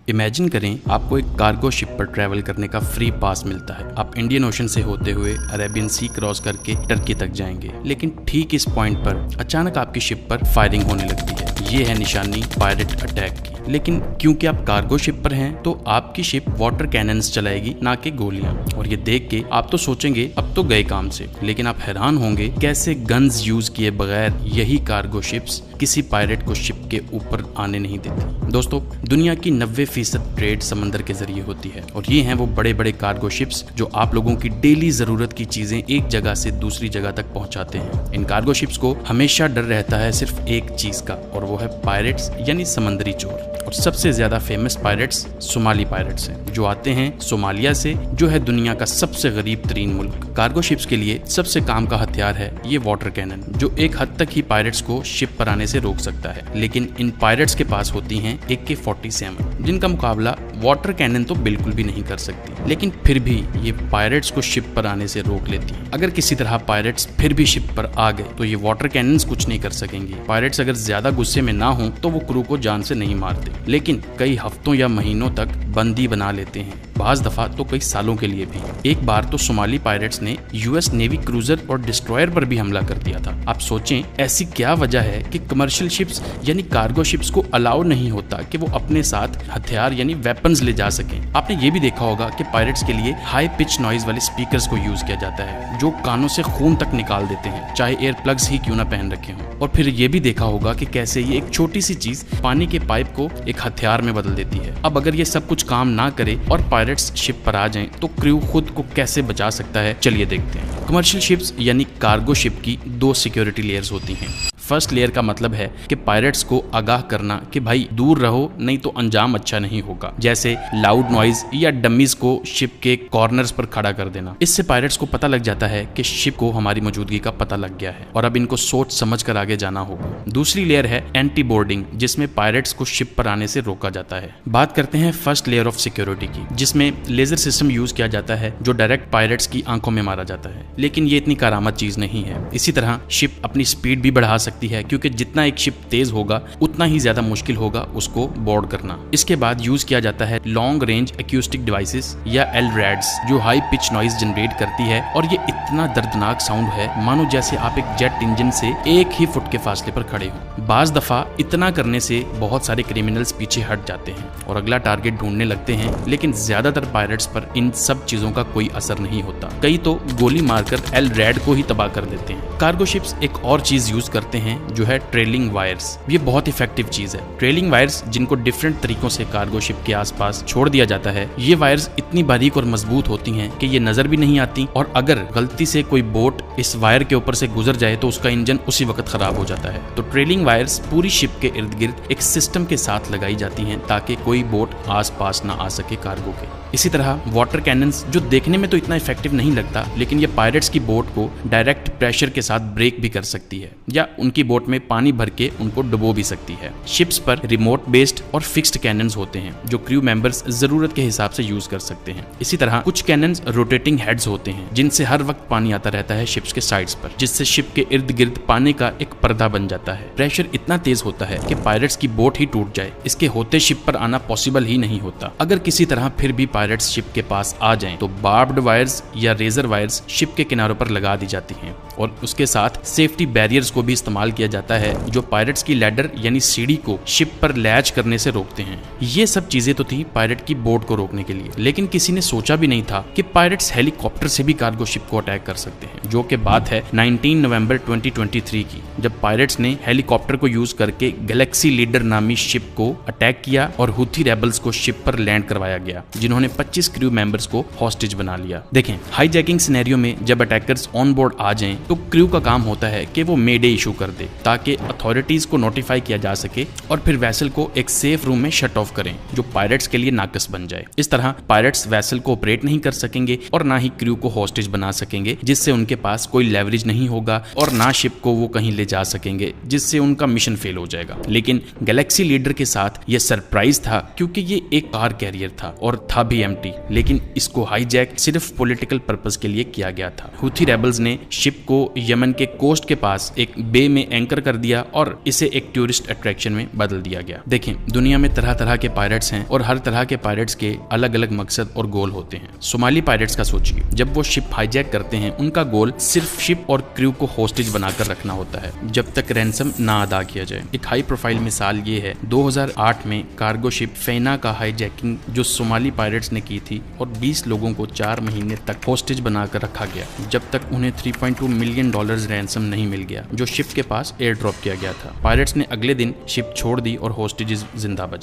Imagine करें आपको एक कार्गो शिप पर ट्रैवल करने का फ्री पास मिलता है। आप इंडियन ओशन से होते हुए अरेबियन सी क्रॉस करके टर्की तक जाएंगे, लेकिन ठीक इस पॉइंट पर अचानक आपकी शिप पर फायरिंग होने लगती है। ये है निशानी पायरेट अटैक की। लेकिन क्योंकि आप कार्गो शिप पर हैं तो आपकी शिप वाटर कैनन्स चलाएगी, ना कि गोलियां। और ये देख के आप तो सोचेंगे अब तो गए काम से, लेकिन आप हैरान होंगे कैसे गन्स यूज किए बगैर यही कार्गो शिप्स किसी पायरेट को शिप के ऊपर आने नहीं देती। दोस्तों, दुनिया की 90% ट्रेड समंदर के जरिए होती है और ये हैं वो बड़े बड़े कार्गो शिप्स जो आप लोगों की डेली जरूरत की चीजें एक जगह से दूसरी जगह तक पहुंचाते हैं। इन कार्गो शिप्स को हमेशा डर रहता है सिर्फ एक चीज का, और वो है पायरेट्स यानी समंदरी चोर। और सबसे ज्यादा फेमस पायरेट्स सोमाली पायरेट्स हैं, जो आते हैं सोमालिया से, जो है दुनिया का सबसे गरीब तरीन मुल्क। कार्गो शिप्स के लिए सबसे काम का हथियार है ये वाटर कैनन, जो एक हद तक ही पायरेट्स को शिप पर आने से रोक सकता है। लेकिन इन पायरेट्स के पास होती हैं AK-47, जिनका मुकाबला वाटर कैनन तो बिल्कुल भी नहीं कर सकती, लेकिन फिर भी ये पायरेट्स को शिप पर आने से रोक लेती हैं। अगर किसी तरह पायरेट्स फिर भी शिप पर आ गए तो ये वाटर कैनन्स कुछ नहीं कर सकेंगी। पायरेट्स अगर ज्यादा गुस्से में ना हो तो वो क्रू को जान से नहीं मारते, लेकिन कई हफ्तों या महीनों तक बंदी बना लेते हैं, बाज दफा तो कई सालों के लिए भी। एक बार तो सोमाली पायरेट्स ने US नेवी क्रूजर और डिस्ट्रॉयर पर भी हमला कर दिया था। आप सोचें ऐसी क्या वजह है कि कमर्शियल शिप्स यानी कार्गो शिप्स को अलाउ नहीं होता कि वो अपने साथ हथियार यानी वेपन्स ले जा सकें। आपने ये भी देखा होगा कि पायरेट्स के लिए हाई पिच नॉइज वाले स्पीकर्स को यूज किया जाता है, जो कानों से खून तक निकाल देते हैं, चाहे एयर प्लग्स ही क्यों ना पहन रखे हों। और फिर ये भी देखा होगा कि कैसे ये एक छोटी सी चीज पानी के पाइप को एक हथियार में बदल देती है। अब अगर ये सब कुछ काम ना करे और पायरेट्स शिप पर आ जाएं तो क्रू खुद को कैसे बचा सकता है, चलिए देखते हैं। कमर्शियल शिप्स यानी कार्गो शिप की 2 सिक्योरिटी लेयर्स होती हैं। फर्स्ट लेयर का मतलब है कि पायरेट्स को आगाह करना कि भाई दूर रहो, नहीं तो अंजाम अच्छा नहीं होगा, जैसे लाउड नॉइज या डमीज को शिप के कॉर्नर्स पर खड़ा कर देना। इससे पायरेट्स को पता लग जाता है कि शिप को हमारी मौजूदगी का पता लग गया है और अब इनको सोच समझ कर आगे जाना होगा। दूसरी लेयर है एंटी बोर्डिंग, जिसमें पायरेट्स को शिप पर आने से रोका जाता है। बात करते हैं फर्स्ट लेयर ऑफ सिक्योरिटी की, जिसमें लेजर सिस्टम यूज किया जाता है जो डायरेक्ट पायरेट्स की आंखों में मारा जाता है, लेकिन ये इतनी कारामद चीज नहीं है। इसी तरह शिप अपनी स्पीड भी बढ़ा सकती है, क्योंकि जितना एक शिप तेज होगा उतना ही ज्यादा मुश्किल होगा उसको बोर्ड करना। इसके बाद यूज किया जाता है लॉन्ग रेंज एक्यूस्टिक डिवाइसेस या LRADs, जो हाई पिच नॉइज जनरेट करती है, और ये इतना दर्दनाक साउंड है मानो जैसे आप एक जेट इंजन से 1 ही फुट के फासले पर खड़े हो। बाज दफा इतना करने से बहुत सारे क्रिमिनल्स पीछे हट जाते हैं और अगला टारगेट ढूंढने लगते हैं, लेकिन ज्यादातर पायरेट्स पर इन सब चीजों का कोई असर नहीं होता। कई तो गोली मारकर LRAD को ही तबाह कर देते हैं। कार्गो शिप्स एक और चीज यूज करते हैं जो है ट्रेलिंग वायर्स। ये बहुत इफेक्टिव चीज है। ट्रेलिंग वायर्स, जिनको डिफरेंट तरीकों से कार्गो शिप के आसपास छोड़ दिया जाता है, ये वायर्स इतनी बारीक और मजबूत होती हैं कि ये नजर भी नहीं आती, और अगर गलती से कोई बोट इस वायर के ऊपर से गुजर जाए तो उसका इंजन उसी वक्त खराब हो जाता है। तो ट्रेलिंग वायर्स पूरी शिप के इर्द गिर्द एक सिस्टम के साथ लगाई जाती हैं ताकि कोई बोट आस पास ना आ सके कार्गो के। इसी तरह वाटर कैनन्स, जो देखने में तो इतना इफेक्टिव नहीं लगता, लेकिन ये पायरेट्स की बोट को डायरेक्ट प्रेशर के साथ ब्रेक भी कर सकती है, या उनकी बोट में पानी भर के उनको डुबो भी सकती है। शिप्स पर रिमोट बेस्ड और फिक्स्ड कैनन्स होते हैं जो क्रू मेंबर्स जरूरत के हिसाब से यूज कर सकते हैं। इसी तरह कुछ कैनन्स रोटेटिंग हेड्स होते हैं, जिनसे हर वक्त पानी आता रहता है शिप्स के साइड्स पर, जिससे शिप के इर्द गिर्द पानी का एक पर्दा बन जाता है। प्रेशर इतना तेज होता है कि पायरेट्स की बोट ही टूट जाए, इसके होते शिप पर आना पॉसिबल ही नहीं होता। अगर किसी तरह फिर भी पायरेट्स शिप के पास आ जाएं तो बार्ब्ड वायर्स या रेजर वायर्स शिप के किनारों पर लगा दी जाती हैं, और उसके साथ सेफ्टी बैरियर्स को भी इस्तेमाल किया जाता है जो पायरेट्स की लैडर यानी सीढ़ी को शिप पर लैच करने से रोकते हैं। ये सब चीजें तो थी पायरेट की बोट को रोकने के लिए, लेकिन किसी ने सोचा भी नहीं था कि पायरेट्स हेलीकॉप्टर से भी कार्गो शिप को अटैक कर सकते हैं, जो कि बात है 19 नवंबर 2023 की, जब पायरेट्स ने हेलीकॉप्टर को यूज करके गैलेक्सी लीडर नामी शिप को अटैक किया और हुथी रेबल्स को शिप पर लैंड करवाया गया, जिन्होंने 25 क्रू मेंबर्स को हॉस्टेज बना लिया। देखें, हाईजैकिंग सिनेरियो में जब अटैकर्स ऑन बोर्ड आ जाएं तो क्रू का काम होता है कि वो मेडे इशू कर दे, ताकि अथॉरिटीज को नोटिफाई किया जा सके और फिर वैसल को एक सेफ रूम में शट ऑफ करें, जो पायरेट्स के लिए नाकस बन जाए। इस तरह पायरेट्स वैसल को ऑपरेट नहीं कर सकेंगे और ना ही क्रू को हॉस्टेज बना सकेंगे, जिससे उनके पास कोई लेवरेज नहीं होगा, और ना शिप को वो कहीं ले जा सकेंगे, जिससे उनका मिशन फेल हो जाएगा। लेकिन गैलेक्सी लीडर के साथ ये सरप्राइज था, क्योंकि ये एक कार कैरियर था और था भी एम्प्टी, लेकिन इसको हाईजैक सिर्फ पॉलिटिकल पर्पस के लिए किया गया था। हुथी रेबल्स ने शिप को यमन के कोस्ट के पास एक बे में एंकर कर दिया और इसे एक टूरिस्ट अट्रैक्शन में बदल दिया गया। देखें, दुनिया में तरह तरह के पायरेट्स हैं और हर तरह के पायरेट्स के अलग अलग मकसद और गोल होते हैं। सोमाली पायरेट्स का सोचिए, जब वो शिप हाईजैक करते हैं उनका गोल सिर्फ शिप और क्रू को होस्टेज बनाकर रखना होता है जब तक रैंसम ना अदा किया जाए। एक हाई प्रोफाइल मिसाल ये है 2008 में कार्गो शिप फेना का हाईजैकिंग जो सोमाली पायरेट्स ने की थी और 20 लोगों को 4 महीने तक होस्टेज बनाकर रखा गया जब तक उन्हें $3.2 मिलियन रैंसम नहीं मिल गया जो शिप के पास एयर ड्रॉप किया गया था। पायरेट्स ने अगले दिन शिप छोड़ दी और होस्टेजेस जिंदा बच